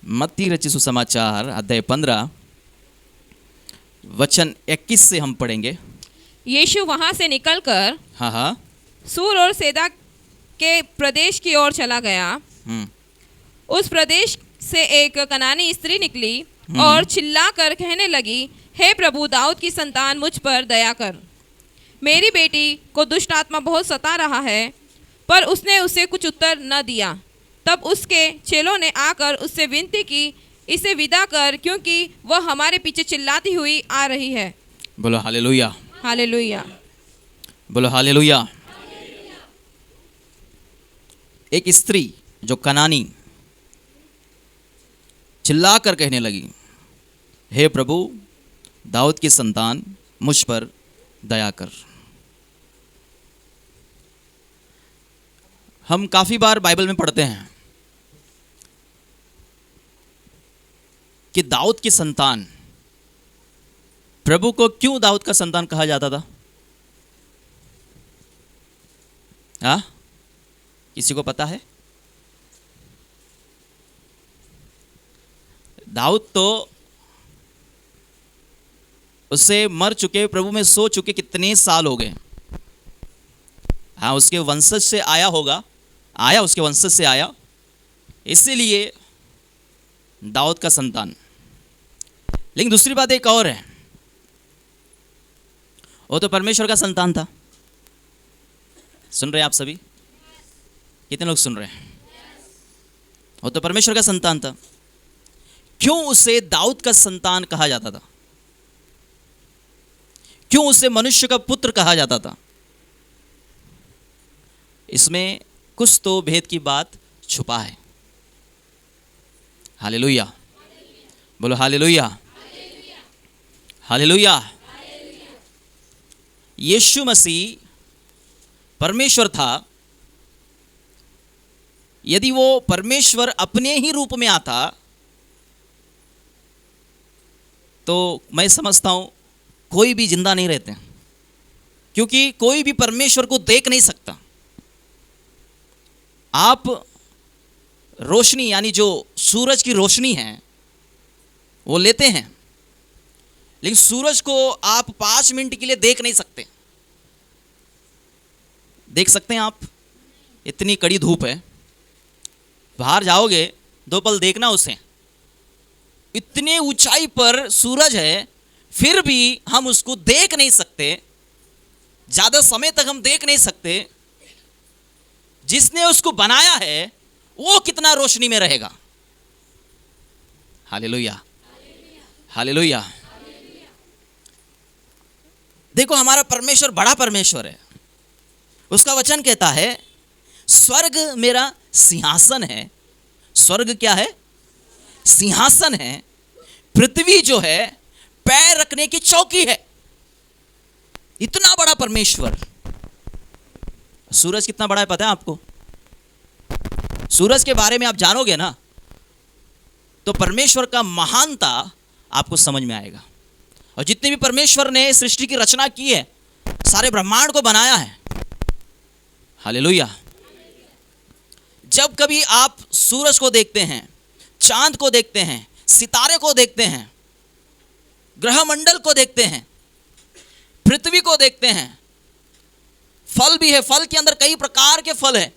मत्ती रचित सुसमाचार अध्याय 15 वचन 21 से हम पढ़ेंगे। यीशु वहां से निकलकर हाँ। सूर और सैदा के प्रदेश की ओर चला गया। उस प्रदेश से एक कनानी स्त्री निकली और चिल्लाकर कहने लगी, हे प्रभु, दाऊद की संतान, मुझ पर दया कर। मेरी बेटी को दुष्ट आत्मा बहुत सता रहा है। पर उसने उसे कुछ उत्तर न दिया। तब उसके चेलों ने आकर उससे विनती की, इसे विदा कर, क्योंकि वह हमारे पीछे चिल्लाती हुई आ रही है। बोलो हालेलुया। हालेलुया। बोलो हालेलुया। एक स्त्री जो कनानी चिल्लाकर कहने लगी, हे प्रभु, दाऊद की संतान, मुझ पर दया कर। हम काफी बार बाइबल में पढ़ते हैं कि दाऊद की संतान, प्रभु को क्यों दाऊद का संतान कहा जाता था? हाँ, किसी को पता है? दाऊद तो उससे मर चुके, प्रभु में सो चुके कितने साल हो गए। हाँ, उसके वंशज से आया होगा, उसके वंशज से आया, इसीलिए दाऊद का संतान। लेकिन दूसरी बात एक और है, वो तो परमेश्वर का संतान था। सुन रहे हैं आप सभी? कितने लोग सुन रहे हैं? वो तो परमेश्वर का संतान था। क्यों उसे दाऊद का संतान कहा जाता था? क्यों उसे मनुष्य का पुत्र कहा जाता था? इसमें कुछ तो भेद की बात छुपा है। हालेलुया। बोलो हालेलुया। हालेलुया। यीशु मसीह परमेश्वर था। यदि वो परमेश्वर अपने ही रूप में आता तो मैं समझता हूं कोई भी जिंदा नहीं रहते, क्योंकि कोई भी परमेश्वर को देख नहीं सकता। आप रोशनी, यानी जो सूरज की रोशनी है, वो लेते हैं, लेकिन सूरज को आप 5 मिनट के लिए देख नहीं सकते। देख सकते हैं आप? इतनी कड़ी धूप है, बाहर जाओगे 2 पल देखना उसे। इतने ऊंचाई पर सूरज है, फिर भी हम उसको देख नहीं सकते, ज्यादा समय तक हम देख नहीं सकते। जिसने उसको बनाया है वो कितना रोशनी में रहेगा। हालेलुया। हालेलुया। देखो, हमारा परमेश्वर बड़ा परमेश्वर है। उसका वचन कहता है, स्वर्ग मेरा सिंहासन है। स्वर्ग क्या है? सिंहासन है। पृथ्वी जो है पैर रखने की चौकी है। इतना बड़ा परमेश्वर। सूरज कितना बड़ा है पता है आपको? सूरज के बारे में आप जानोगे ना तो परमेश्वर का महानता आपको समझ में आएगा। और जितने भी परमेश्वर ने सृष्टि की रचना की है, सारे ब्रह्मांड को बनाया है। हालेलुया। जब कभी आप सूरज को देखते हैं, चांद को देखते हैं, सितारे को देखते हैं, ग्रह मंडल को देखते हैं, पृथ्वी को देखते हैं, फल भी है, फल के अंदर कई प्रकार के फल है।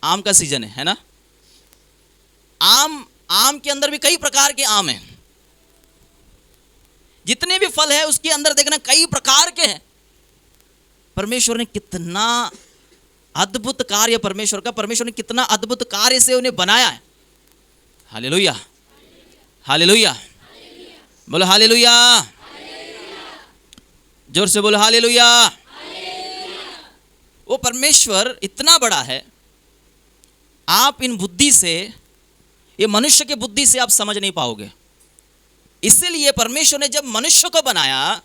आम का सीजन है ना? आम के अंदर भी कई प्रकार के आम हैं। जितने भी फल है उसके अंदर देखना कई प्रकार के हैं। परमेश्वर ने कितना अद्भुत कार्य, परमेश्वर ने कितना अद्भुत कार्य से उन्हें बनाया है। हालेलुया। हालेलुया। बोलो हालेलुया। जोर से बोलो हालेलुया। वो परमेश्वर इतना बड़ा है, आप इन बुद्धि से, ये मनुष्य के बुद्धि से आप समझ नहीं पाओगे। इसीलिए परमेश्वर ने जब मनुष्य को बनाया,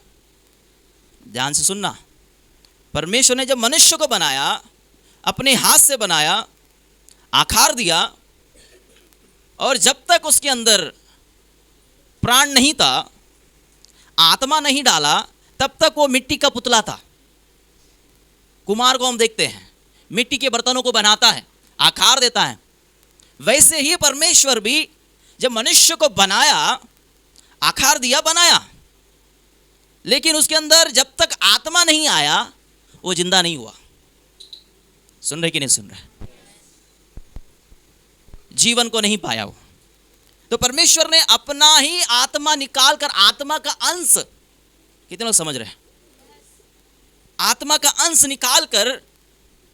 ध्यान से सुनना, परमेश्वर ने जब मनुष्य को बनाया, अपने हाथ से बनाया, आकार दिया, और जब तक उसके अंदर प्राण नहीं था, आत्मा नहीं डाला, तब तक वो मिट्टी का पुतला था। कुम्हार को हम देखते हैं, मिट्टी के बर्तनों को बनाता है, आकार देता है, वैसे ही परमेश्वर भी जब मनुष्य को बनाया, आकार दिया, बनाया, लेकिन उसके अंदर जब तक आत्मा नहीं आया वो जिंदा नहीं हुआ। सुन रहे कि नहीं सुन रहे? जीवन को नहीं पाया वो। तो परमेश्वर ने अपना ही आत्मा निकाल कर, आत्मा का अंश, कितने लोग समझ रहे हैं? आत्मा का अंश निकाल कर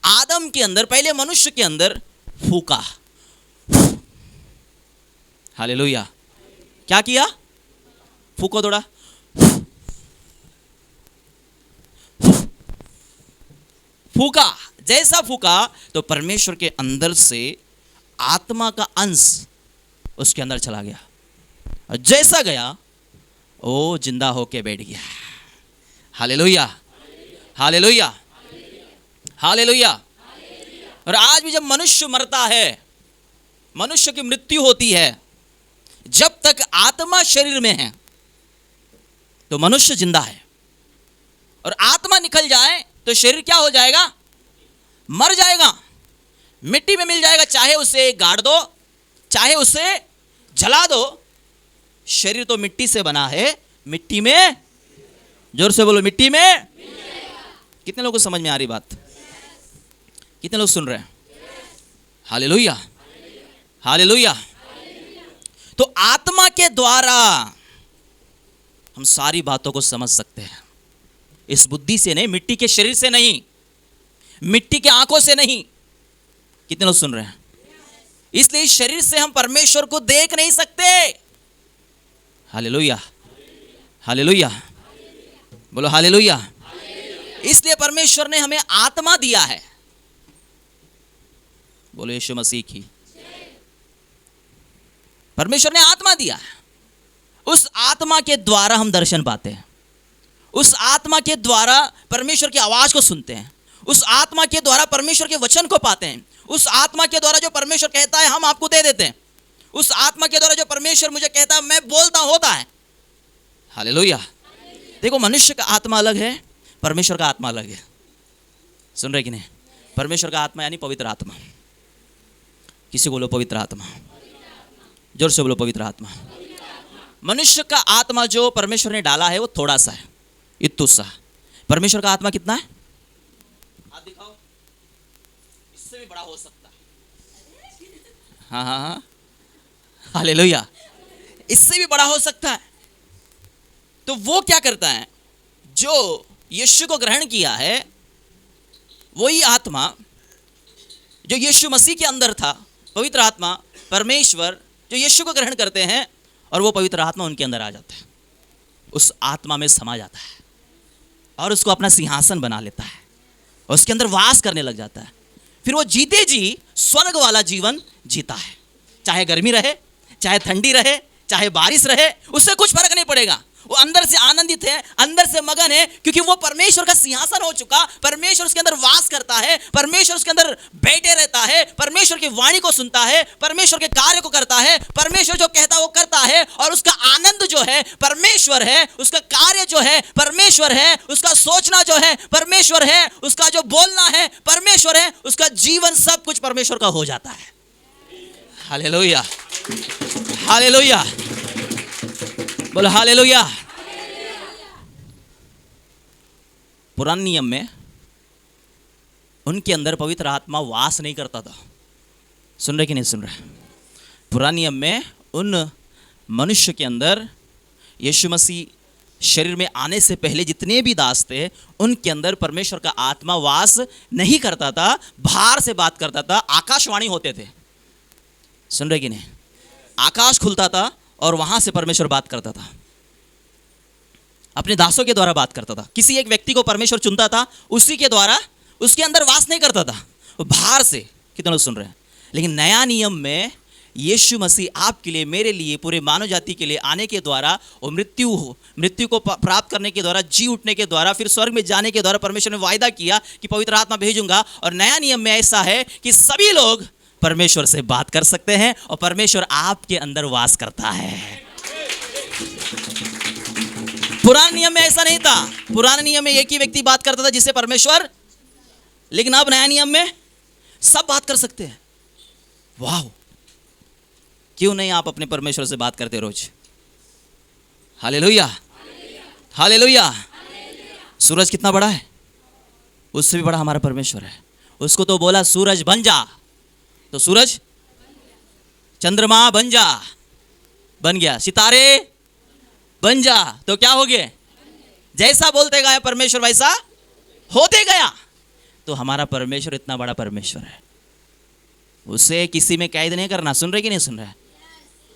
आदम के अंदर, पहले मनुष्य के अंदर फूका। हालेलुया। क्या किया? फूको थोड़ा। फूका। जैसा फूका तो परमेश्वर के अंदर से आत्मा का अंश उसके अंदर चला गया, और जैसा गया वो जिंदा होके बैठ गया। Hallelujah, hallelujah, hallelujah. और आज भी जब मनुष्य मरता है, मनुष्य की मृत्यु होती है, जब तक आत्मा शरीर में है तो मनुष्य जिंदा है, और आत्मा निकल जाए तो शरीर क्या हो जाएगा? मर जाएगा, मिट्टी में मिल जाएगा। चाहे उसे गाड़ दो, चाहे उसे जला दो, शरीर तो मिट्टी से बना है, मिट्टी में, जोर से बोलो, मिट्टी में। कितने लोगों को समझ में आ रही बात? कितने लोग सुन रहे हैं? Hallelujah, hallelujah. तो आत्मा के द्वारा हम सारी बातों को समझ सकते हैं, इस बुद्धि से नहीं, मिट्टी के शरीर से नहीं, मिट्टी के आंखों से नहीं। कितने लोग सुन रहे हैं? इसलिए इस शरीर से हम परमेश्वर को देख नहीं सकते। हालेलुया, हालेलुया, बोलो हालेलुया। इसलिए परमेश्वर ने हमें आत्मा दिया है। बोलो यीशु मसीह की। परमेश्वर ने आत्मा दिया है, उस आत्मा के द्वारा हम दर्शन पाते हैं, उस आत्मा के द्वारा परमेश्वर की आवाज को सुनते हैं, उस आत्मा के द्वारा परमेश्वर के वचन को पाते हैं, उस आत्मा के द्वारा जो परमेश्वर कहता है हम आपको दे देते हैं, उस आत्मा के द्वारा जो परमेश्वर मुझे कहता है मैं बोलता होता है। हालेलुया। देखो, मनुष्य का आत्मा अलग है, परमेश्वर का आत्मा अलग है। सुन रहे कि नहीं? परमेश्वर का आत्मा यानी पवित्र आत्मा। किसी को बोलो पवित्र आत्मा, जोर से बोलो पवित्र आत्मा। मनुष्य का आत्मा जो परमेश्वर ने डाला है वो थोड़ा सा है, इत्तू सा। परमेश्वर का आत्मा कितना है? हाथ दिखाओ। इससे भी बड़ा हो सकता है। हाँ हाँ हाँ, हालेलुया। इससे भी बड़ा हो सकता है। तो वो क्या करता है? जो यीशु को ग्रहण किया है, वही आत्मा जो यीशु मसीह के अंदर था, पवित्र आत्मा, परमेश्वर जो यीशु को ग्रहण करते हैं, और वो पवित्र आत्मा उनके अंदर आ जाता है, उस आत्मा में समा जाता है और उसको अपना सिंहासन बना लेता है, और उसके अंदर वास करने लग जाता है। फिर वो जीते जी स्वर्ग वाला जीवन जीता है। चाहे गर्मी रहे, चाहे ठंडी रहे, चाहे बारिश रहे, उससे कुछ फर्क नहीं पड़ेगा। वो अंदर से आनंदित है, अंदर से मगन है, क्योंकि वो परमेश्वर का सिंहासन हो चुका। परमेश्वर उसके अंदर वास करता है, परमेश्वर उसके अंदर बैठे रहता है, परमेश्वर की वाणी को सुनता है, परमेश्वर के कार्य को करता है, परमेश्वर जो कहता है वो करता है, और उसका आनंद जो है परमेश्वर है, उसका कार्य जो है परमेश्वर है, उसका सोचना जो है परमेश्वर है, उसका जो बोलना है परमेश्वर है, उसका जीवन सब कुछ परमेश्वर का हो जाता है। हालेलुया, हालेलुया, बोलो हालेलुया। पुराने नियम में उनके अंदर पवित्र आत्मा वास नहीं करता था। सुन रहे कि नहीं सुन रहे? पुराने नियम में उन मनुष्य के अंदर यीशु मसीह शरीर में आने से पहले जितने भी दास थे, उनके अंदर परमेश्वर का आत्मा वास नहीं करता था, बाहर से बात करता था, आकाशवाणी होते थे। सुन रहे कि नहीं? आकाश खुलता था और वहां से परमेश्वर बात करता था, अपने दासों के द्वारा बात करता था। किसी एक व्यक्ति को परमेश्वर चुनता था, उसी के द्वारा, उसके अंदर वास नहीं करता था, वो बाहर से। कितने लोग सुन रहे हैं? लेकिन नया नियम में यीशु मसीह आपके लिए, मेरे लिए, पूरे मानव जाति के लिए आने के द्वारा, और मृत्यु को प्राप्त करने के द्वारा, जी उठने के द्वारा, फिर स्वर्ग में जाने के द्वारा परमेश्वर ने वायदा किया कि पवित्र आत्मा भेजूंगा। और नया नियम में ऐसा है कि सभी लोग परमेश्वर से बात कर सकते हैं, और परमेश्वर आपके अंदर वास करता है। पुराने नियम में ऐसा नहीं था। पुराने नियम में एक ही व्यक्ति बात करता था, जिससे परमेश्वर, लेकिन अब नया नियम में सब बात कर सकते हैं। वाह, क्यों नहीं आप अपने परमेश्वर से बात करते रोज? Hallelujah, hallelujah. सूरज कितना बड़ा है, उससे भी बड़ा हमारा परमेश्वर है। उसको तो बोला सूरज बन जा, तो सूरज, चंद्रमा बन जा, बन गया। सितारे बन जा, तो क्या हो गए? जैसा बोलते गया परमेश्वर वैसा होते गया। तो हमारा परमेश्वर इतना बड़ा परमेश्वर है, उसे किसी में कैद नहीं करना। सुन रहे कि नहीं सुन रहे?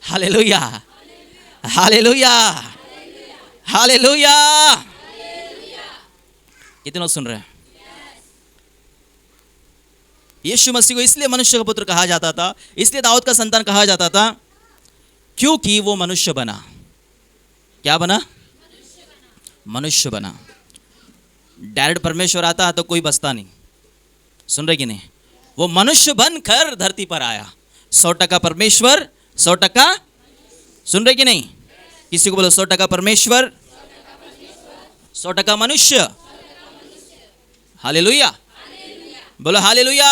Hallelujah, hallelujah, hallelujah. कितने लोग सुन रहे हैं? यीशु मसीह को इसलिए मनुष्य का पुत्र कहा जाता था, इसलिए दाऊद का संतान कहा जाता था, क्योंकि वो मनुष्य बना। क्या बना? मनुष्य बना। डायरेक्ट परमेश्वर आता तो कोई बचता नहीं। सुन रहे कि नहीं? वो मनुष्य बनकर धरती पर आया। 100% परमेश्वर, 100%। सुन रहे कि नहीं? किसी को बोलो 100% परमेश्वर, 100% मनुष्य। हालेलुया, बोलो हालेलुया,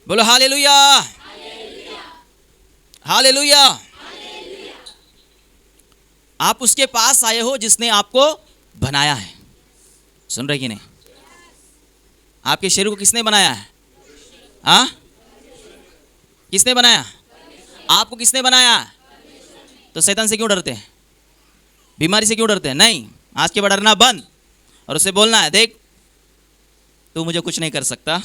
बोलो हालेलुया, हालेलुया। आप उसके पास आए हो जिसने आपको बनाया है। सुन रहे कि नहीं? आपके शरीर को किसने बनाया है? हाँ, किसने बनाया? आपको किसने बनाया? तो शैतान से क्यों डरते हैं? बीमारी से क्यों डरते हैं? नहीं, आज के बाद डरना बंद और उसे बोलना है, देख तू मुझे कुछ नहीं कर सकता,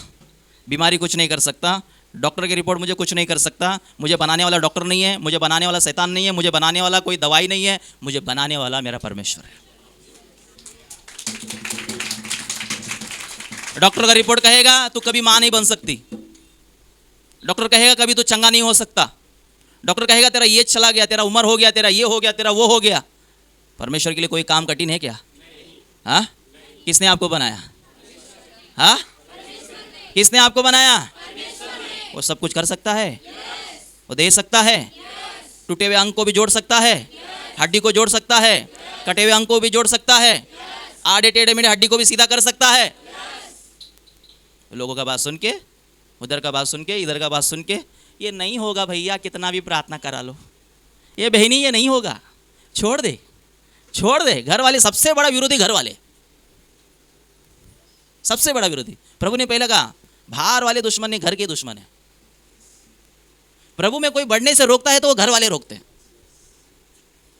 बीमारी कुछ नहीं कर सकता, डॉक्टर की रिपोर्ट मुझे कुछ नहीं कर सकता, मुझे बनाने वाला डॉक्टर नहीं है, मुझे बनाने वाला शैतान नहीं है, मुझे बनाने वाला कोई दवाई नहीं है, मुझे बनाने वाला मेरा परमेश्वर है। डॉक्टर का रिपोर्ट कहेगा तू कभी मां नहीं बन सकती, डॉक्टर कहेगा कभी तू चंगा नहीं हो सकता, डॉक्टर कहेगा तेरा ये चला गया, तेरा उम्र हो गया, तेरा ये हो गया, तेरा वो हो गया। परमेश्वर के लिए कोई काम कठिन है क्या? हाँ, किसने आपको बनाया? हाँ, किसने आपको बनाया? वो सब कुछ कर सकता है, वो दे सकता है, टूटे हुए अंग को भी जोड़ सकता है, हड्डी को जोड़ सकता है, कटे हुए अंग को भी जोड़ सकता है, आड़े टेढ़े मेढ़े हड्डी को भी सीधा कर सकता है। लोगों का बात सुन के, उधर का बात सुन के, इधर का बात सुन के, ये नहीं होगा भैया, कितना भी प्रार्थना करा लो, ये बहनी ये नहीं होगा, छोड़ दे, छोड़ दे। घर वाले सबसे बड़ा विरोधी, घर वाले सबसे बड़ा विरोधी। प्रभु ने पहले कहा बाहर वाले दुश्मन नहीं, घर के दुश्मन है। प्रभु में कोई बढ़ने से रोकता है तो वो घर वाले रोकते हैं।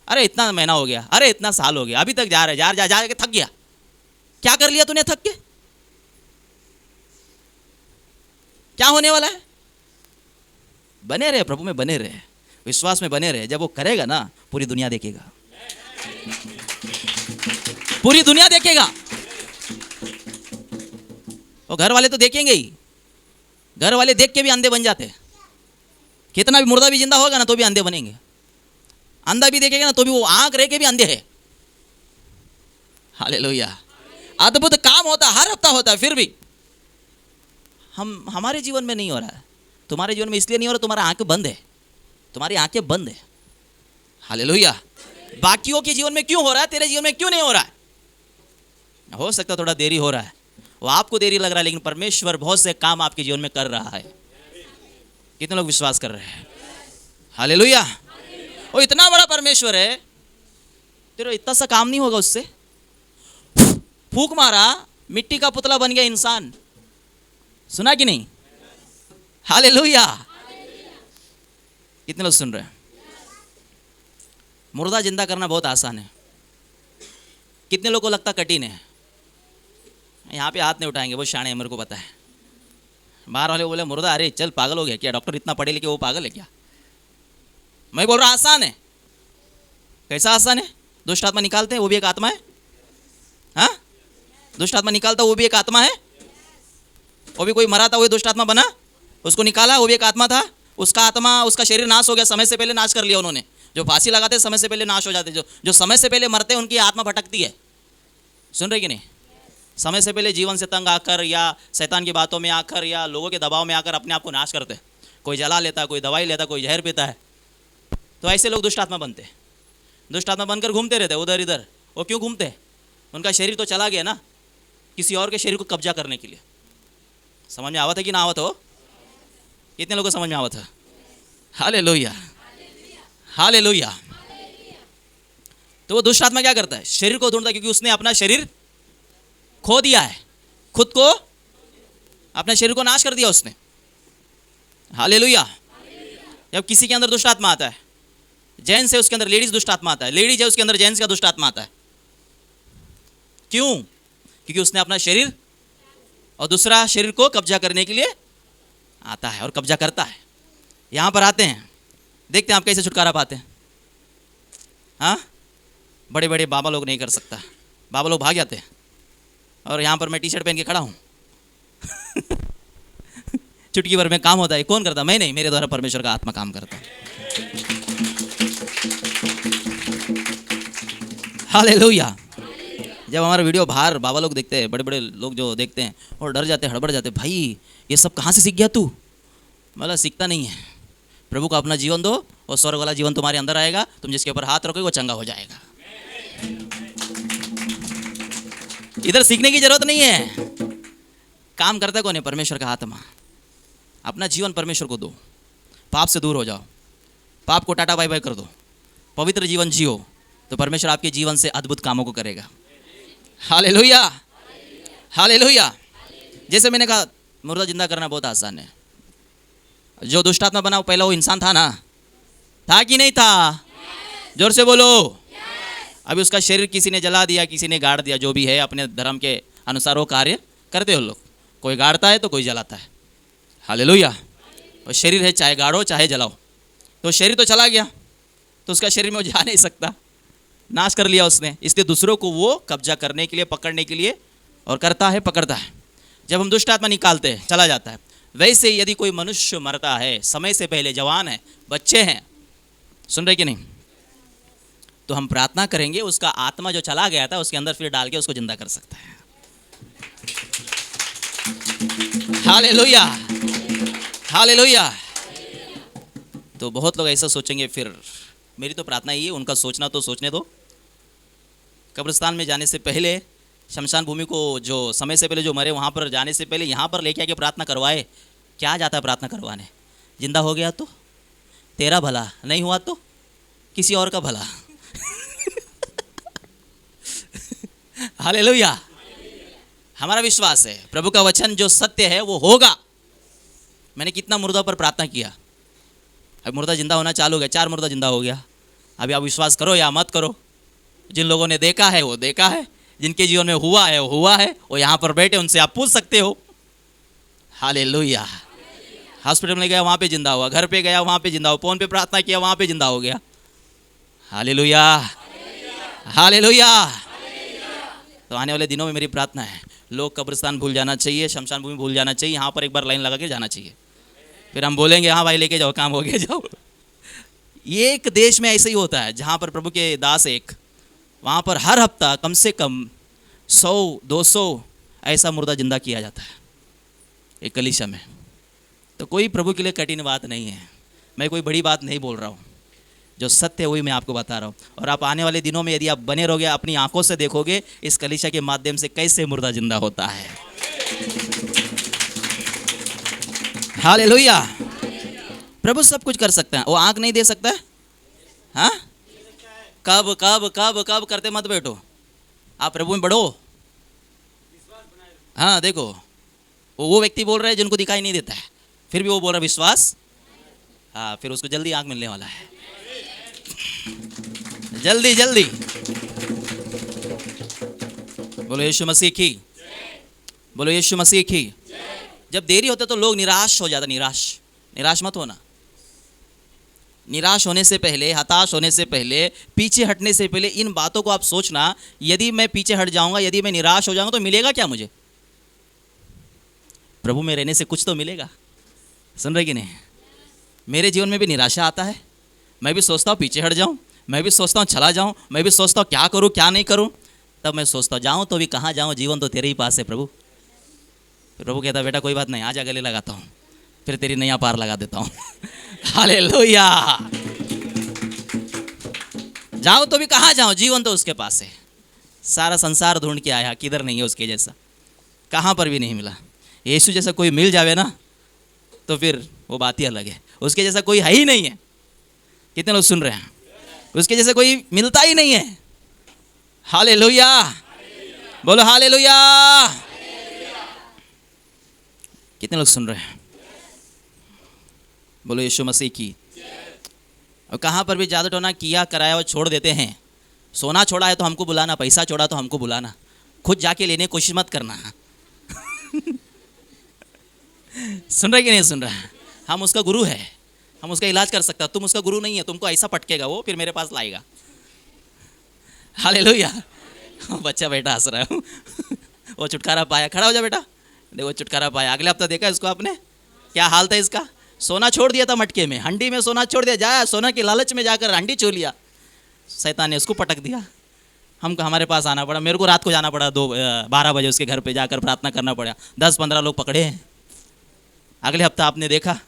अरे इतना महीना हो गया, अरे इतना साल हो गया, अभी तक जा रहे, जा के थक गया। क्या कर लिया तूने थक के? क्या होने वाला है? बने रहे, प्रभु में बने रहे, विश्वास में बने रहे। जब वो करेगा ना, पूरी दुनिया देखेगा, पूरी दुनिया देखेगा। और घर वाले तो देखेंगे ही, घर वाले देख के भी अंधे बन जाते हैं। कितना भी मुर्दा भी जिंदा होगा ना तो भी अंधे बनेंगे, अंधा भी देखेगा ना तो भी वो आंख रह के भी अंधे है। हालेलुया, अद्भुत काम होता है, हर हफ्ता होता है, फिर भी हमारे जीवन में नहीं हो रहा है। तुम्हारे जीवन में इसलिए नहीं हो रहा, तुम्हारा आंखें बंद है, तुम्हारी आंखें बंद है। हालेलुया। बाकियों के जीवन में क्यों हो रहा है, तेरे जीवन में क्यों नहीं हो रहा है? हो सकता थोड़ा देरी हो रहा है, वो आपको देरी लग रहा है, लेकिन परमेश्वर बहुत से काम आपके जीवन में कर रहा है। कितने लोग विश्वास कर रहे हैं? हालेलुया। वो इतना बड़ा परमेश्वर है, तेरा इतना सा काम नहीं होगा उससे। फूंक मारा, मिट्टी का पुतला बन गया इंसान। सुना कि नहीं? हालेलुया। कितने लोग सुन रहे हैं? मुर्दा जिंदा करना बहुत आसान है, कितने लोगों को लगता कठिन है? यहाँ पे हाथ नहीं उठाएंगे, वो शाणे, मेरे को पता है। बाहर वाले बोले मुर्दा, अरे चल पागल हो गया क्या, डॉक्टर इतना पढ़े लिखे वो पागल है क्या? मैं बोल रहा आसान है। कैसा आसान है? दुष्ट आत्मा निकालते हैं, वो भी एक आत्मा है। हाँ, दुष्ट आत्मा निकालता वो भी एक आत्मा है। वो भी कोई मरा था, वो दुष्ट आत्मा बना, उसको निकाला, वो भी एक आत्मा था। उसका आत्मा, उसका शरीर नाश हो गया, समय से पहले नाश कर लिया उन्होंने। जो फांसी लगाते समय से पहले नाश हो जाते, जो समय से पहले मरते हैं उनकी आत्मा भटकती है। सुन रहे कि नहीं? समय से पहले जीवन से तंग आकर या शैतान की बातों में आकर या लोगों के दबाव में आकर अपने आप को नाश करते हैं। कोई जला लेता है, कोई दवाई लेता है, कोई जहर पीता है। तो ऐसे लोग दुष्ट आत्मा बनते हैं, दुष्ट आत्मा बनकर घूमते रहते हैं उधर इधर। वो क्यों घूमते हैं? उनका शरीर तो चला गया ना, किसी और के शरीर को कब्जा करने के लिए। समझ में आवत है कि ना आवत हो? कितने लोगों को समझ में आवत है? Hallelujah, hallelujah. तो वो दुष्ट आत्मा क्या करता है? शरीर को ढूंढता है, क्योंकि उसने अपना शरीर खो दिया है, खुद को, अपने शरीर को नाश कर दिया उसने। हालेलुया। जब किसी के अंदर दुष्ट आत्मा आता है, जेंट्स है उसके अंदर लेडीज दुष्ट आत्मा आता है, लेडीज है उसके अंदर जेंट्स का दुष्ट आत्मा आता है। क्यों? क्योंकि उसने अपना शरीर और दूसरा शरीर को कब्जा करने के लिए आता है और कब्जा करता है। यहां पर आते हैं, देखते हैं आप कैसे छुटकारा पाते हैं। हाँ, बड़े बड़े बाबा लोग नहीं कर सकता, बाबा लोग भाग जाते हैं। और यहाँ पर मैं टी शर्ट पहन के खड़ा हूँ चुटकी भर में काम होता है। कौन करता? मैं नहीं, मेरे द्वारा परमेश्वर का आत्मा काम करता है। हालेलुया। जब हमारा वीडियो बाहर बाबा लोग देखते हैं, बड़े बड़े लोग जो देखते हैं और डर जाते हैं, हड़बड़ जाते हैं, भाई ये सब कहाँ से सीख गया तू? मतलब सीखता नहीं है। प्रभु को अपना जीवन दो और स्वर्ग वाला जीवन तुम्हारे अंदर आएगा। तुम जिसके ऊपर हाथ रखोगे वो चंगा हो जाएगा। इधर सीखने की जरूरत नहीं है। काम करता कौन है? परमेश्वर का आत्मा। अपना जीवन परमेश्वर को दो, पाप से दूर हो जाओ, पाप को टाटा बाय बाय कर दो, पवित्र जीवन जियो, तो परमेश्वर आपके जीवन से अद्भुत कामों को करेगा। Hallelujah, hallelujah. जैसे मैंने कहा, मुर्दा जिंदा करना बहुत आसान है। जो दुष्ट आत्मा बना वो पहला वो इंसान था ना? था कि नहीं था? जोर से बोलो। अभी उसका शरीर किसी ने जला दिया, किसी ने गाड़ दिया, जो भी है अपने धर्म के अनुसार वो कार्य करते हो लोग। कोई गाड़ता है तो कोई जलाता है। हालेलुया। और शरीर है, चाहे गाड़ो चाहे जलाओ। तो शरीर तो चला गया, तो उसका शरीर में वो जा नहीं सकता, नाश कर लिया उसने। इसलिए दूसरों को वो कब्जा करने के लिए, पकड़ने के लिए और करता है, पकड़ता है। जब हम दुष्ट आत्मा निकालते हैं चला जाता है। वैसे यदि कोई मनुष्य मरता है समय से पहले, जवान है, बच्चे हैं, सुन रहे कि नहीं, तो हम प्रार्थना करेंगे उसका आत्मा जो चला गया था उसके अंदर फिर डाल के उसको जिंदा कर सकता है। Hallelujah, hallelujah. तो बहुत लोग ऐसा सोचेंगे, फिर मेरी तो प्रार्थना ही है, उनका सोचना तो सोचने दो। कब्रिस्तान में जाने से पहले, शमशान भूमि को जो समय से पहले जो मरे वहाँ पर जाने से पहले यहाँ पर लेके आके प्रार्थना करवाए। क्या जाता है प्रार्थना करवाने? जिंदा हो गया तो तेरा भला, नहीं हुआ तो किसी और का भला। हालेलुया। हमारा विश्वास है प्रभु का वचन जो सत्य है वो होगा। मैंने कितना मुर्दा पर प्रार्थना किया, अब मुर्दा जिंदा होना चालू हो गया, 4 मुर्दा जिंदा हो गया। अभी आप विश्वास करो या मत करो, जिन लोगों ने देखा है वो देखा है, जिनके जीवन में हुआ है वो हुआ है। वो यहाँ पर बैठे, उनसे आप पूछ सकते हो। हालेलुया। हॉस्पिटल में गया वहाँ पे जिंदा हुआ, घर पे गया वहाँ पे जिंदा हुआ, फोन पे प्रार्थना किया वहाँ पे जिंदा हो गया। Hallelujah, hallelujah. तो आने वाले दिनों में मेरी प्रार्थना है, लोग कब्रिस्तान भूल जाना चाहिए, शमशान भूमि भूल जाना चाहिए, यहाँ पर एक बार लाइन लगा के जाना चाहिए। फिर हम बोलेंगे हाँ भाई लेके जाओ, काम हो गया, जाओ। ये एक देश में ऐसे ही होता है जहाँ पर प्रभु के दास एक, वहाँ पर हर हफ्ता कम से कम 100-200 ऐसा मुर्दा जिंदा किया जाता है एक कलीसिया में। तो कोई प्रभु के लिए कठिन बात नहीं है, मैं कोई बड़ी बात नहीं बोल रहा हूँ, जो सत्य है वही मैं आपको बता रहा हूँ। और आप आने वाले दिनों में यदि आप बने रहोगे, अपनी आंखों से देखोगे इस कलीसिया के माध्यम से कैसे मुर्दा जिंदा होता है। हालेलुया। प्रभु सब कुछ कर सकता है, वो आंख नहीं दे सकता है? हाँ, कब कब कब कब करते मत बैठो, आप प्रभु में बढ़ो। हाँ देखो, वो व्यक्ति बोल रहा है जिनको दिखाई नहीं देता है, फिर भी वो बोल रहा है विश्वास। हाँ, फिर उसको जल्दी आंख मिलने वाला है, जल्दी जल्दी। बोलो यीशु मसीह की, बोलो यीशु मसीह की। जब देरी होता तो लोग निराश हो जाता। निराश मत होना। निराश होने से पहले, हताश होने से पहले, पीछे हटने से पहले इन बातों को आप सोचना, यदि मैं पीछे हट जाऊंगा, यदि मैं निराश हो जाऊंगा तो मिलेगा क्या मुझे? प्रभु में रहने से कुछ तो मिलेगा। सुन रहे कि नहीं? मेरे जीवन में भी निराशा आता है, मैं भी सोचता हूँ पीछे हट जाऊँ, मैं भी सोचता हूँ चला जाऊँ, मैं भी सोचता हूँ क्या करूँ क्या नहीं करूँ। तब मैं सोचता हूँ जाऊँ तो भी कहाँ जाऊँ, जीवन तो तेरे ही पास है प्रभु। प्रभु कहता बेटा कोई बात नहीं, आजा गले लगाता हूँ, फिर तेरी नैया पार लगा देता हूँ। हालेलुया। जाओ तो भी कहाँ जाओ, जीवन तो उसके पास है। सारा संसार ढूंढ के आया, किधर नहीं है उसके जैसा, कहाँ पर भी नहीं मिला। यीशु जैसा कोई मिल जावे ना तो फिर वो बात ही अलग है। उसके जैसा कोई है ही नहीं है। कितने लोग सुन रहे हैं? उसके जैसे कोई मिलता ही नहीं है। हालेलुया, बोलो हालेलुया। कितने लोग सुन रहे हैं? बोलो यीशु मसीह की। और कहाँ पर भी जादू टोना किया कराया और छोड़ देते हैं। सोना छोड़ा है तो हमको बुलाना, पैसा छोड़ा तो हमको बुलाना, खुद जाके लेने की कोशिश मत करना। सुन रहे कि नहीं सुन रहा है? हम उसका गुरु है, हम उसका इलाज कर सकता। तुम उसका गुरु नहीं है, तुमको ऐसा पटकेगा वो, फिर मेरे पास लाएगा। हालेलुया। बच्चा बेटा हंस रहा है। वो छुटकारा पाया। खड़ा हो जा बेटा। देखो छुटकारा पाया। अगले हफ्ता देखा इसको आपने, क्या हाल था इसका? सोना छोड़ दिया था मटके में, हंडी में सोना छोड़ दिया, जाया सोना की लालच में जाकर हंडी चो लिया। शैतान ने उसको पटक दिया। हमारे पास आना पड़ा, मेरे को रात को जाना पड़ा 12 बजे उसके घर पे जाकर प्रार्थना करना पड़ा। 10-15 लोग पकड़े हैं। अगले हफ्ता आपने देखा,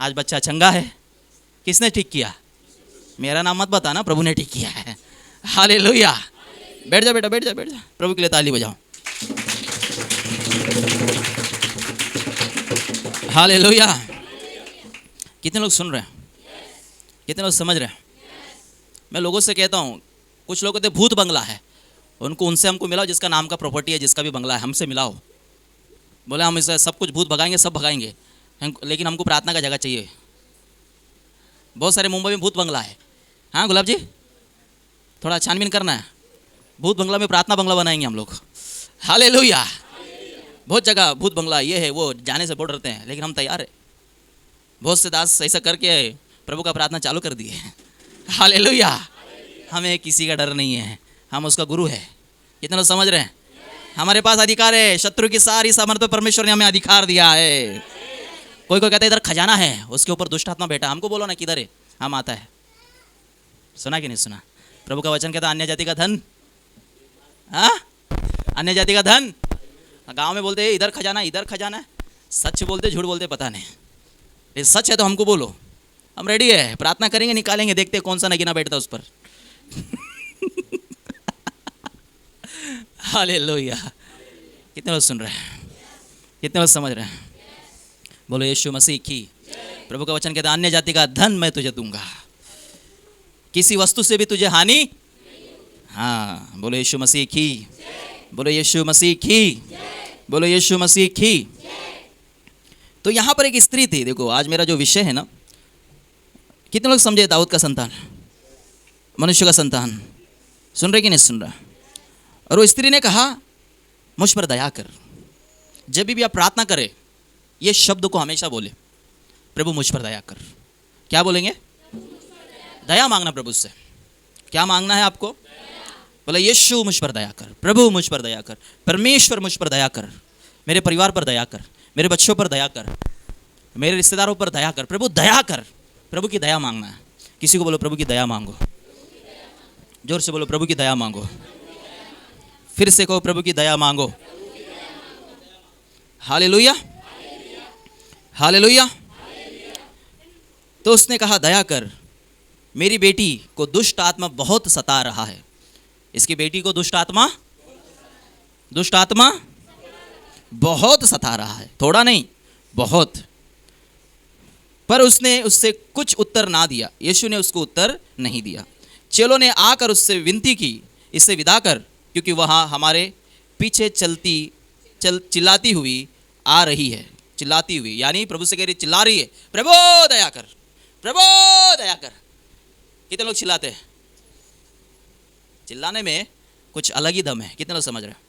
आज बच्चा चंगा है। किसने ठीक किया? मेरा नाम मत बताना, प्रभु ने ठीक किया है। हालेलुया। बैठ जा बेटा, बैठ जा, बैठ जा। प्रभु के लिए ताली बजाओ। हालेलुया। कितने लोग सुन रहे हैं? कितने लोग समझ रहे हैं? मैं लोगों से कहता हूँ, कुछ लोग कहते भूत बंगला है, उनसे हमको मिलाओ जिसका नाम का प्रॉपर्टी है, जिसका भी बंगला है, हमसे मिलाओ। बोले हम इसे सब कुछ भूत भगाएंगे, सब भगाएंगे, लेकिन हमको प्रार्थना का जगह चाहिए। बहुत सारे मुंबई में भूत बंगला है। हाँ गुलाब जी, थोड़ा छानबीन करना है। भूत बंगला में प्रार्थना बंगला बनाएंगे हम लोग। हालेलुया। बहुत जगह भूत बंगला ये है वो, जाने से बहुत डरते हैं, लेकिन हम तैयार है। बहुत से दास ऐसा करके प्रभु का प्रार्थना चालू कर दिए। हालेलुया। हमें किसी का डर नहीं है, हम उसका गुरु है। कितने लोग समझ रहे हैं? हमारे पास अधिकार है। शत्रु की सारी सामर्थ्य परमेश्वर ने हमें अधिकार दिया है। कोई कहता है इधर खजाना है, उसके ऊपर दुष्ट आत्मा बैठा। हमको बोलो ना किधर है, हम आता है। सुना कि नहीं सुना? प्रभु का वचन कहता अन्य जाति का धन, हाँ अन्य जाति का धन। गांव में बोलते इधर खजाना, इधर खजाना है। सच बोलते झूठ बोलते पता नहीं। ये सच है तो हमको बोलो, हम रेडी है। प्रार्थना करेंगे, निकालेंगे, देखते कौन सा नगीना बैठता उस पर। हालेलुया। कितने लोग सुन रहे हैं? कितने लोग समझ रहे हैं? बोलो यीशु मसीह की। प्रभु का वचन कहता अन्य जाति का धन मैं तुझे दूंगा, किसी वस्तु से भी तुझे हानि। हाँ बोलो यीशु मसीह की। बोलो यीशु मसीह की। बोलो यीशु मसीह की। तो यहाँ पर एक स्त्री थी। देखो आज मेरा जो विषय है ना, कितने लोग समझे? दाऊद का संतान, मनुष्य का संतान। सुन रहे कि नहीं सुन रहा? और वो स्त्री ने कहा मुझ पर दया कर। जब भी आप प्रार्थना करें ये शब्द को हमेशा बोले, प्रभु मुझ पर दया कर। क्या बोलेंगे? दया मांगना प्रभु से। क्या मांगना है आपको? बोला यीशु मुझ पर दया कर, प्रभु मुझ पर दया कर, परमेश्वर मुझ पर दया कर, मेरे परिवार पर दया कर, मेरे बच्चों पर दया कर, मेरे रिश्तेदारों पर दया कर। प्रभु दया कर। प्रभु की दया मांगना है। किसी को बोलो प्रभु की दया मांगो। जोर से बोलो प्रभु की दया मांगो। फिर से कहो प्रभु की दया मांगो। Hallelujah, hallelujah. तो उसने कहा दया कर, मेरी बेटी को दुष्ट आत्मा बहुत सता रहा है। इसकी बेटी को दुष्ट आत्मा बहुत सता रहा है, थोड़ा नहीं बहुत। पर उसने उससे कुछ उत्तर ना दिया। यीशु ने उसको उत्तर नहीं दिया। चेलों ने आकर उससे विनती की, इससे विदा कर, क्योंकि वहाँ हमारे पीछे चिल्लाती हुई आ रही है। चिल्लाती हुई यानी प्रभु से कह रही, चिल्ला रही है, प्रभु दया कर, प्रभु दया कर। कितने लोग चिल्लाते हैं? चिल्लाने में कुछ अलग ही दम है। कितने लोग समझ रहे हैं?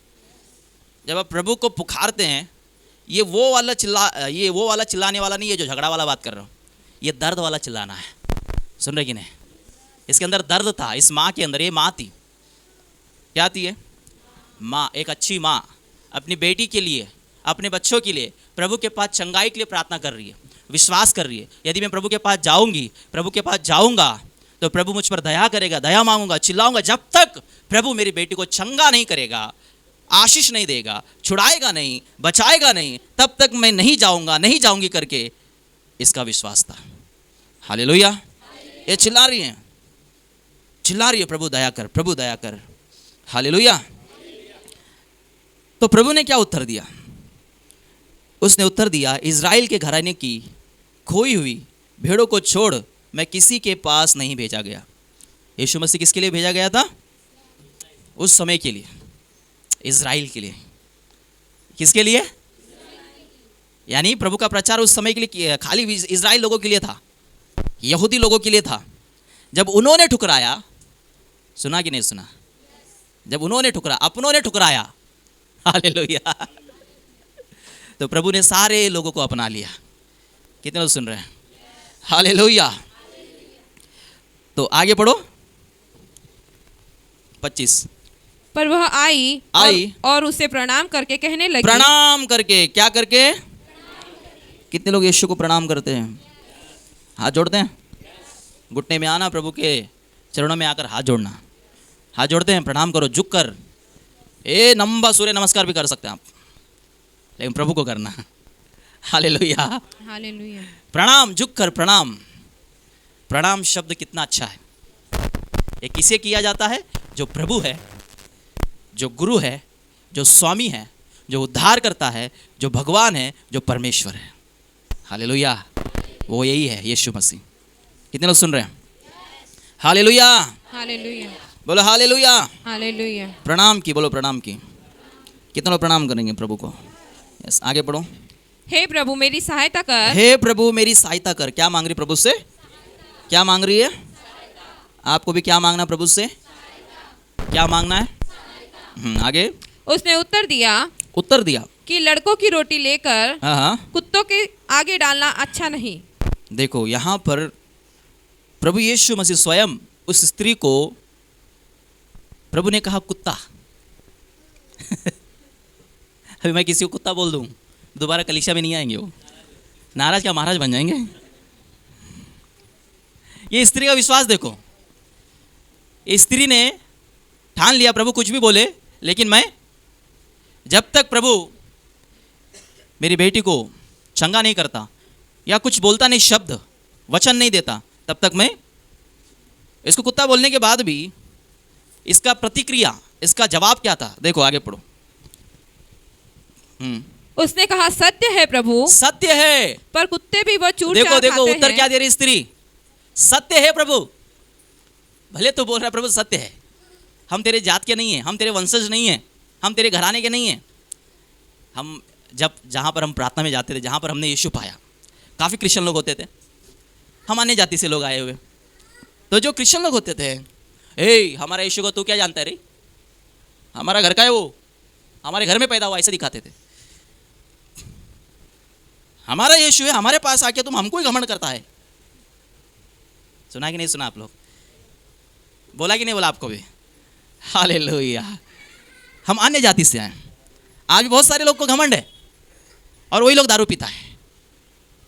जब आप प्रभु को पुकारते हैं, ये वो वाला चिल्लाने वाला नहीं है जो झगड़ा वाला बात कर रहा हूँ। ये दर्द वाला चिल्लाना है। सुन रहे कि नहीं? इसके अंदर दर्द था। इस माँ के अंदर, ये माँ थी, क्या थी? माँ, एक अच्छी माँ अपनी बेटी के लिए, अपने बच्चों के लिए प्रभु के पास चंगाई के लिए प्रार्थना कर रही है, विश्वास कर रही है। यदि मैं प्रभु के पास जाऊंगी, प्रभु के पास जाऊंगा तो प्रभु मुझ पर दया करेगा, दया मांगूंगा, चिल्लाऊंगा। जब तक प्रभु मेरी बेटी को चंगा नहीं करेगा, आशीष नहीं देगा, छुड़ाएगा नहीं, बचाएगा नहीं, तब तक मैं नहीं जाऊंगा, नहीं जाऊंगी करके इसका विश्वास था। हालेलुया। ये चिल्ला रही है, चिल्ला रही है, प्रभु दया कर, प्रभु दया कर। हालेलुया। तो प्रभु ने क्या उत्तर दिया? उसने उत्तर दिया, इज़राइल के घराने की खोई हुई भेड़ों को छोड़ मैं किसी के पास नहीं भेजा गया। यीशु मसीह किसके लिए भेजा गया था? उस समय के लिए, इज़राइल के लिए। किसके लिए? यानी प्रभु का प्रचार उस समय के लिए खाली इज़राइल लोगों के लिए था, यहूदी लोगों के लिए था। जब उन्होंने ठुकराया, सुना कि नहीं सुना? जब उन्होंने अपनों ने ठुकराया, हालेलुया, तो प्रभु ने सारे लोगों को अपना लिया। कितने लोग सुन रहे हैं? हालेलुया। तो आगे पढ़ो 25। पर वह आई और उसे प्रणाम करके कहने लगी। प्रणाम करके, क्या करके? कितने लोग यीशु को प्रणाम करते हैं? हाथ जोड़ते हैं? घुटने में आना, प्रभु के चरणों में आकर हाथ जोड़ना। हाथ जोड़ते हैं, प्रणाम करो, झुक कर। लंबा सूर्य नमस्कार भी कर सकते हैं आप, लेकिन प्रभु को करना। Hallelujah, hallelujah. प्रणाम, झुक कर प्रणाम। प्रणाम शब्द कितना अच्छा है। ये किसे किया जाता है? जो प्रभु है, जो गुरु है, जो स्वामी है, जो उद्धार करता है, जो भगवान है, जो परमेश्वर है। हालेलुया, वो यही है यीशु मसीह। कितने लोग सुन रहे हैं? हालेलुया, हालेलुया, बोलो हालेलुया। हालेलुया। प्रणाम की, बोलो प्रणाम की। कितने लोग प्रणाम करेंगे प्रभु को? यस, आगे पढ़ो। हे प्रभु मेरी सहायता कर। हे प्रभु मेरी सहायता कर। क्या मांग रही प्रभु से? क्या मांग रही है? आपको भी क्या मांगना प्रभु से? क्या मांगना है? आगे। उसने उत्तर दिया कि लड़कों की रोटी लेकर कुत्तों के आगे डालना अच्छा नहीं। देखो यहाँ पर प्रभु यीशु मसीह स्वयं उस स्त्री को, प्रभु ने कहा कुत्ता। अभी मैं किसी को कुत्ता बोल दूं, दोबारा कलीसिया में नहीं आएंगे, वो नाराज क्या महाराज बन जाएंगे। ये स्त्री का विश्वास देखो। ये स्त्री ने ठान लिया, प्रभु कुछ भी बोले, लेकिन मैं जब तक प्रभु मेरी बेटी को चंगा नहीं करता या कुछ बोलता नहीं, शब्द वचन नहीं देता, तब तक मैं। इसको कुत्ता बोलने के बाद भी इसका प्रतिक्रिया, इसका जवाब क्या था? देखो आगे पढ़ो। उसने कहा सत्य है प्रभु। सत्य है, पर कुत्ते भी वो चूर चार देखो खाते उत्तर हैं। क्या दे रही स्त्री? सत्य है प्रभु। भले तो बोल रहा प्रभु सत्य है, हम तेरे जात के नहीं हैं, हम तेरे वंशज नहीं हैं, हम तेरे घराने के नहीं हैं। हम जहाँ पर हम प्रार्थना में जाते थे, जहाँ पर हमने यीशु पाया, काफ़ी क्रिश्चियन लोग होते थे, हम अन्य जाति से लोग आए हुए। तो जो क्रिश्चियन लोग होते थे, हमारा यीशु को तू क्या जानता है रे, हमारा घर का है वो, हमारे घर में पैदा हुआ, ऐसे दिखाते थे। हमारा यीशु है, हमारे पास आके तुम हमको ही घमंड करता है। सुना कि नहीं सुना आप लोग? बोला कि नहीं बोला आपको भी? हालेलुया। हम अन्य जाति से आए। आज भी बहुत सारे लोग को घमंड है, और वही लोग दारू पीता है,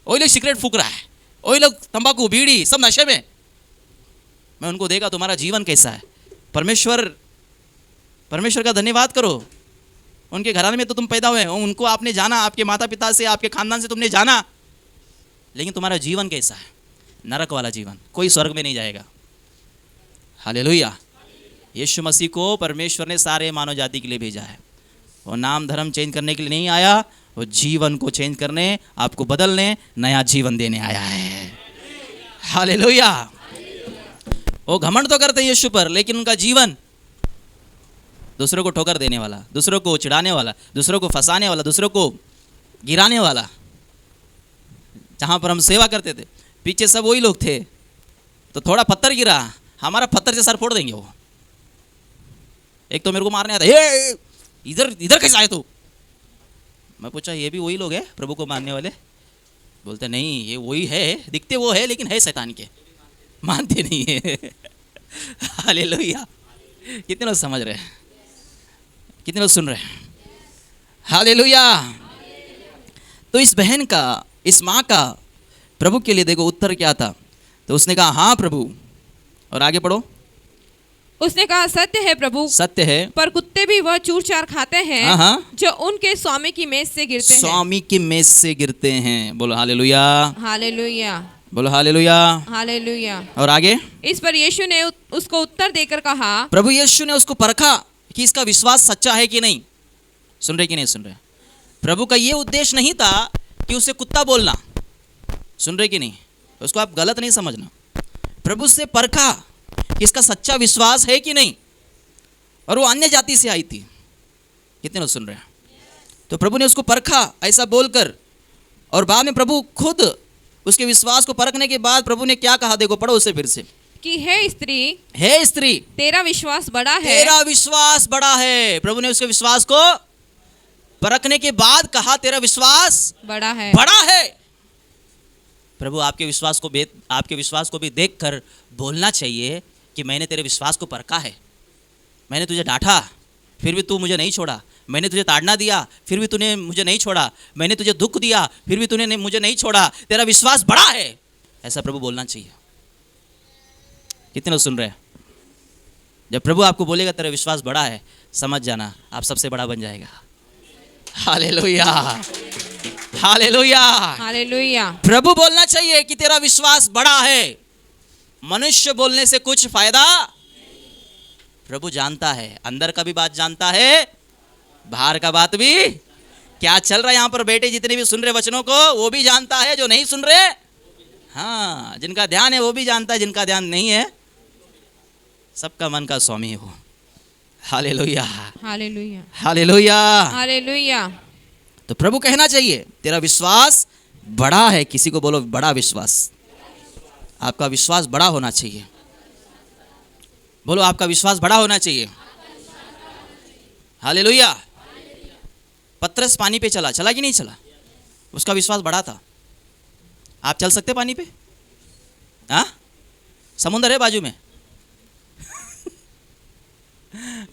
वही लोग सिगरेट फूक रहा है, वही लोग तंबाकू बीड़ी सब नशे में। मैं उनको देखा, तुम्हारा जीवन कैसा है? परमेश्वर का धन्यवाद करो। उनके घराने में तो तुम पैदा हुए, उनको आपने जाना, आपके माता पिता से, आपके खानदान से तुमने जाना, लेकिन तुम्हारा जीवन कैसा है? नरक वाला जीवन। कोई स्वर्ग में नहीं जाएगा। हालेलुया। यीशु मसीह को परमेश्वर ने सारे मानव जाति के लिए भेजा है। वो नाम धर्म चेंज करने के लिए नहीं आया, वो जीवन को चेंज करने, आपको बदलने, नया जीवन देने आया है। हालेलुया। वो घमंड तो करते हैं यीशु पर, लेकिन उनका जीवन दूसरों को ठोकर देने वाला, दूसरों को चिढ़ाने वाला, दूसरों को फंसाने वाला, दूसरों को गिराने वाला। जहाँ पर हम सेवा करते थे, पीछे सब वही लोग थे, तो थोड़ा पत्थर गिरा, हमारा पत्थर से सर फोड़ देंगे वो। एक तो मेरे को मारने आता, हे इधर इधर कैसे आए तू? मैं पूछा ये भी वही लोग हैं प्रभु को मानने वाले? बोलते नहीं, ये वही है, दिखते वो है, लेकिन है शैतान के, मानते नहीं है। हालेलुया। कितने लोग समझ रहे हैं? कितने लोग सुन रहे हैं? हालेलुया। तो इस बहन का, इस माँ का प्रभु के लिए देखो उत्तर क्या था। तो उसने कहा हाँ प्रभु, और आगे पढ़ो। उसने कहा सत्य है प्रभु, सत्य है, पर कुत्ते भी वह चूर चार खाते हैं जो उनके स्वामी की मेज से गिरते हैं। स्वामी की मेज से गिरते हैं। बोलो हालेलुया, हालेलुया, बोलो हालेलुया, हालेलुया। और आगे। इस पर यीशु ने उसको उत्तर देकर कहा, प्रभु यीशु ने उसको परखा कि इसका विश्वास सच्चा है कि नहीं। सुन रहे कि नहीं सुन रहे? प्रभु का ये उद्देश्य नहीं था कि उसे कुत्ता बोलना, सुन रहे कि नहीं, उसको आप गलत नहीं समझना। प्रभु से परखा कि इसका सच्चा विश्वास है कि नहीं, और वो अन्य जाति से आई थी। कितने लोग सुन रहे हैं? तो प्रभु ने उसको परखा ऐसा बोलकर, और बाद में प्रभु खुद उसके विश्वास को परखने के बाद प्रभु ने क्या कहा, देखो पढ़ो उसे फिर से, कि हे स्त्री तेरा विश्वास बड़ा है। तेरा विश्वास बड़ा है। प्रभु ने उसके विश्वास को परखने के बाद कहा तेरा विश्वास बड़ा है। प्रभु आपके विश्वास को भी देखकर बोलना चाहिए कि मैंने तेरे विश्वास को परखा है। मैंने तुझे डांटा फिर भी तू मुझे नहीं छोड़ा, मैंने तुझे ताड़ना दिया फिर भी तूने मुझे नहीं छोड़ा, मैंने तुझे दुख दिया फिर भी तूने मुझे नहीं छोड़ा, तेरा विश्वास बड़ा है। ऐसा प्रभु बोलना चाहिए। कितने लोग सुन रहे हैं? जब प्रभु आपको बोलेगा तेरा विश्वास बड़ा है, समझ जाना आप सबसे बड़ा बन जाएगा। Hallelujah, hallelujah, hallelujah. प्रभु बोलना चाहिए कि तेरा विश्वास बड़ा है। मनुष्य बोलने से कुछ फायदा, प्रभु जानता है, अंदर का भी बात जानता है, बाहर का बात भी। क्या चल रहा है यहाँ पर बेटे, जितने भी सुन रहे वचनों को, वो भी जानता है, जो नहीं सुन रहे, हाँ, जिनका ध्यान है वो भी जानता है, जिनका ध्यान नहीं है, सबका मन का स्वामी हो। Hallelujah, hallelujah, hallelujah, hallelujah. तो प्रभु कहना चाहिए तेरा विश्वास बड़ा है। किसी को बोलो बड़ा विश्वास। आपका विश्वास बड़ा होना चाहिए। बोलो आपका विश्वास बड़ा होना चाहिए। हालेलुया। पतरस पानी पे चला कि नहीं चला? उसका विश्वास बड़ा था। आप चल सकते पानी पे? हाँ, समुद्र है बाजू में।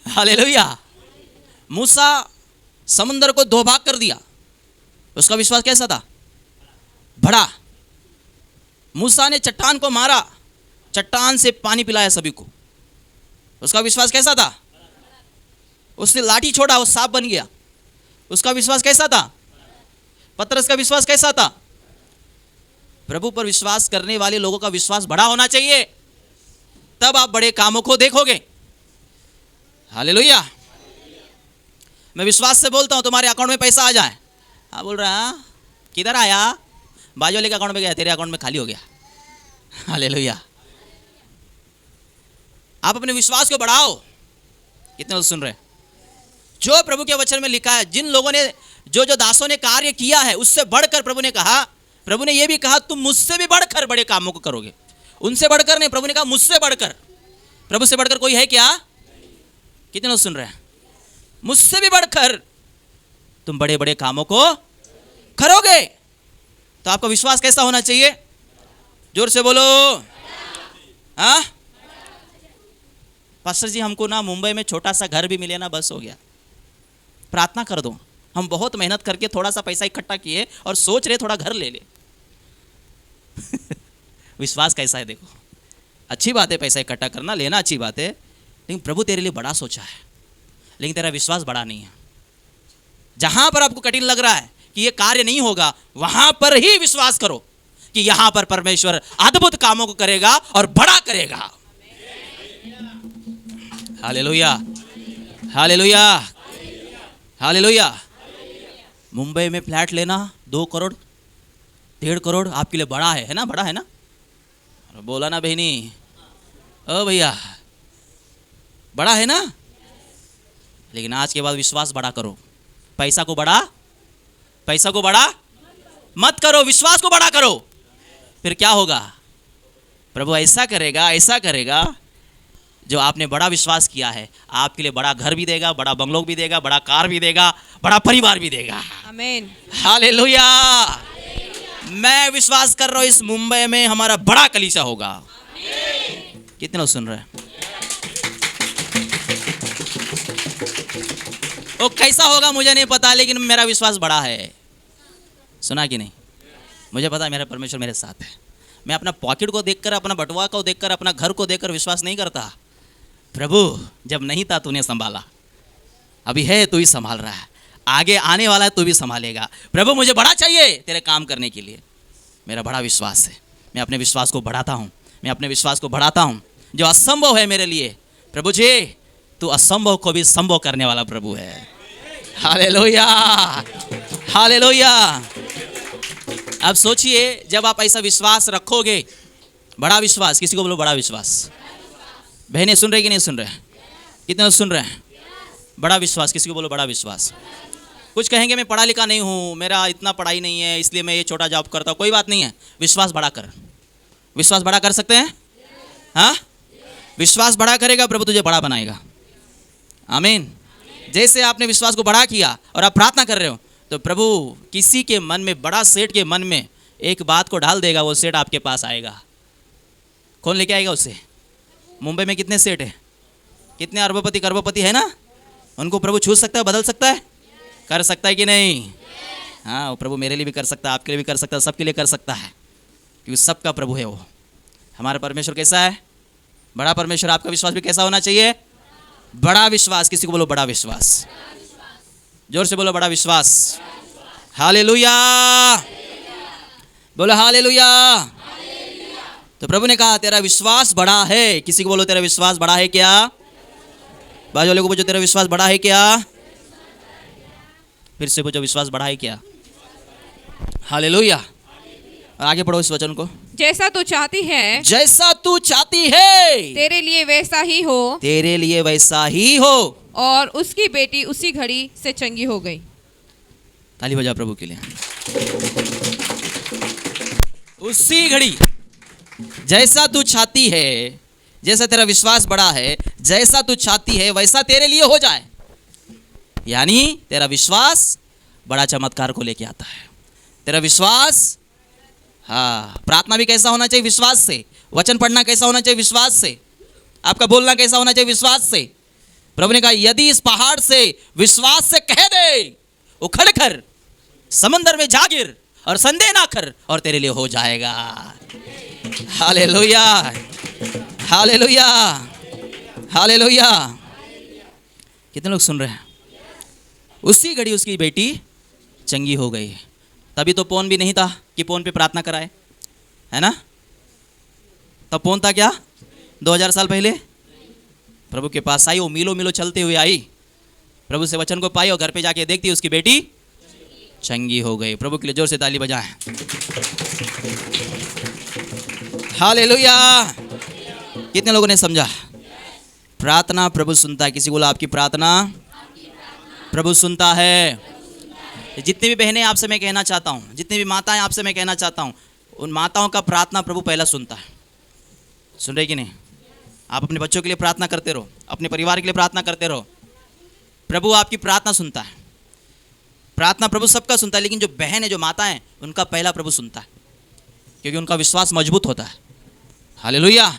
हालेलुया। मूसा समुद्र को 2 भाग कर दिया, उसका विश्वास कैसा था? बड़ा। मूसा ने चट्टान को मारा, चट्टान से पानी पिलाया सभी को, उसका विश्वास कैसा था? उसने लाठी छोड़ा, वो सांप बन गया, उसका विश्वास कैसा था? पतरस का विश्वास कैसा था? प्रभु पर विश्वास करने वाले लोगों का विश्वास बड़ा होना चाहिए, तब आप बड़े कामों को देखोगे। हालेलुया। मैं विश्वास से बोलता हूं तुम्हारे अकाउंट में पैसा आ जाए। हाँ, बोल रहा है किधर आया? बाजू वाले के अकाउंट में गया, तेरे अकाउंट में खाली हो गया। हालेलुया। आप अपने विश्वास को बढ़ाओ। कितने लोग सुन रहे हैं? जो प्रभु के वचन में लिखा है, जिन लोगों ने जो दासों ने कार्य किया है, उससे बढ़कर प्रभु ने कहा, प्रभु ने यह भी कहा तुम मुझसे भी बढ़कर बड़े कामों को करोगे। उनसे बढ़कर नहीं, प्रभु ने कहा मुझसे बढ़कर। प्रभु से बढ़कर कोई है क्या? कितने लोग सुन रहे हैं? मुझसे भी बढ़कर तुम बड़े बड़े कामों को करोगे। तो आपका विश्वास कैसा होना चाहिए? जोर से बोलो। हाँ, पास्टर जी हमको ना मुंबई में छोटा सा घर भी मिले ना, बस हो गया। प्रार्थना कर दो। हम बहुत मेहनत करके थोड़ा सा पैसा इकट्ठा किए और सोच रहे थोड़ा घर ले ले। विश्वास कैसा है देखो। अच्छी बात है पैसा इकट्ठा करना, लेना अच्छी बात है, लेकिन प्रभु तेरे लिए बड़ा सोचा है, लेकिन तेरा विश्वास बड़ा नहीं है। जहां पर आपको कठिन लग रहा है कि ये कार्य नहीं होगा, वहां पर ही विश्वास करो कि यहां पर परमेश्वर अद्भुत कामों को करेगा और बड़ा करेगा। Hallelujah, hallelujah, hallelujah. मुंबई में फ्लैट लेना 2 करोड़ 1.5 करोड़ आपके लिए बड़ा है ना? बड़ा है ना? बोला ना बहनी, ओ भैया, बड़ा है ना? लेकिन आज के बाद विश्वास बड़ा करो। पैसा को बड़ा मत करो, विश्वास को बड़ा करो। फिर क्या होगा? प्रभु ऐसा करेगा जो आपने बड़ा विश्वास किया है, आपके लिए बड़ा घर भी देगा, बड़ा बंगलो भी देगा, बड़ा कार भी देगा, बड़ा परिवार भी देगा। आमीन, हालेलुया। मैं विश्वास कर रहा हूं इस मुंबई में हमारा बड़ा कलीसिया होगा। कितने लोग सुन रहे हैं? वो कैसा होगा मुझे नहीं पता, लेकिन मेरा विश्वास बड़ा है। सुना कि नहीं? मुझे पता है मेरा परमेश्वर मेरे साथ है। मैं अपना पॉकेट को देखकर, अपना बटुआ को देखकर, अपना घर को देखकर विश्वास नहीं करता। प्रभु जब नहीं था तूने संभाला, अभी है तू ही संभाल रहा है, आगे आने वाला है तू भी संभालेगा। प्रभु मुझे बड़ा चाहिए तेरे काम करने के लिए। मेरा बड़ा विश्वास है, मैं अपने विश्वास को बढ़ाता हूँ, जो असंभव है मेरे लिए। प्रभु जी तू असंभव को भी संभव करने वाला प्रभु है। Hallelujah, hallelujah. अब सोचिए, जब आप ऐसा विश्वास रखोगे, बड़ा विश्वास, किसी को बोलो बड़ा विश्वास। बहनें सुन रहे कि नहीं सुन रहे? कितने लोग सुन रहे हैं? बड़ा विश्वास, किसी को बोलो बड़ा विश्वास। कुछ कहेंगे मैं पढ़ा लिखा नहीं हूँ, मेरा इतना पढ़ाई नहीं है, इसलिए मैं ये छोटा जॉब करता हूँ। कोई बात नहीं है, विश्वास बड़ा कर। विश्वास बड़ा कर सकते हैं? हाँ, विश्वास बड़ा करेगा, प्रभु तुझे बड़ा बनाएगा। आमीन। जैसे आपने विश्वास को बड़ा किया और आप प्रार्थना कर रहे हो, तो प्रभु किसी के मन में, बड़ा सेठ के मन में एक बात को डाल देगा, वो सेठ आपके पास आएगा। कौन लेके आएगा उसे? मुंबई में कितने सेठ हैं? कितने अरबपति करोड़पति है ना? उनको प्रभु छू सकता है, बदल सकता है, कर सकता है कि नहीं? हाँ, वो प्रभु मेरे लिए भी कर सकता है, आपके लिए भी कर सकता है, सबके लिए कर सकता है, क्योंकि सबका प्रभु है वो। हमारा परमेश्वर कैसा है? बड़ा परमेश्वर। आपका विश्वास भी कैसा होना चाहिए? बड़ा विश्वास। किसी को बोलो बड़ा विश्वास। जोर से बोलो बड़ा विश्वास। हालेलुया, बोलो हालेलुया। तो प्रभु ने कहा तेरा विश्वास बड़ा है। किसी को बोलो तेरा विश्वास बड़ा है क्या? बाजू वाले को पूछो तेरा विश्वास बड़ा है क्या? फिर से पूछो विश्वास बड़ा है क्या? हालेलुया। और आगे पढ़ो इस वचन को। जैसा तू चाहती है, जैसा तू चाहती है, तेरे लिए वैसा ही हो। तेरे लिए वैसा ही हो। और उसकी बेटी उसी घड़ी से चंगी हो गई। ताली बजा प्रभु के लिए। उसी घड़ी, जैसा तू चाहती है, जैसा तेरा विश्वास बड़ा है, जैसा तू चाहती है वैसा तेरे लिए हो जाए। यानी तेरा विश्वास बड़ा चमत्कार को लेके आता है। तेरा विश्वास, हाँ, प्रार्थना भी कैसा होना चाहिए? विश्वास से। वचन पढ़ना कैसा होना चाहिए? विश्वास से। आपका बोलना कैसा होना चाहिए? विश्वास से। प्रभु ने कहा यदि इस पहाड़ से विश्वास से कह दे उखड़ कर समंदर में जा गिर और संदेह ना कर, और तेरे लिए हो जाएगा। Hallelujah, hallelujah, hallelujah. कितने लोग सुन रहे हैं? उसी घड़ी उसकी बेटी चंगी हो गई। तभी तो फोन भी नहीं था कि फोन पे प्रार्थना कराए, है ना? तब फोन था क्या 2000 साल पहले? प्रभु के पास आई, वो मीलों मीलों चलते हुए आई, प्रभु से वचन को पाई, और घर पे जाके देखती उसकी बेटी चंगी हो गई। प्रभु के लिए जोर से ताली बजाएं। हालेलुया। कितने लोगों ने समझा? प्रार्थना प्रभु सुनता है। किसी को बोला आपकी प्रार्थना प्रभु सुनता है। जितनी भी बहनें आपसे मैं कहना चाहता हूँ, जितनी भी माताएं आपसे मैं कहना चाहता हूँ, उन माताओं का प्रार्थना प्रभु पहला सुनता है। सुन रहे कि नहीं? आप अपने बच्चों के लिए प्रार्थना करते रहो, अपने परिवार के लिए प्रार्थना करते रहो, प्रभु आपकी प्रार्थना सुनता है। प्रार्थना प्रभु सबका सुनता है, लेकिन जो बहन है, जो माता है, उनका पहला प्रभु सुनता है, क्योंकि उनका विश्वास मजबूत होता है। हालेलुया।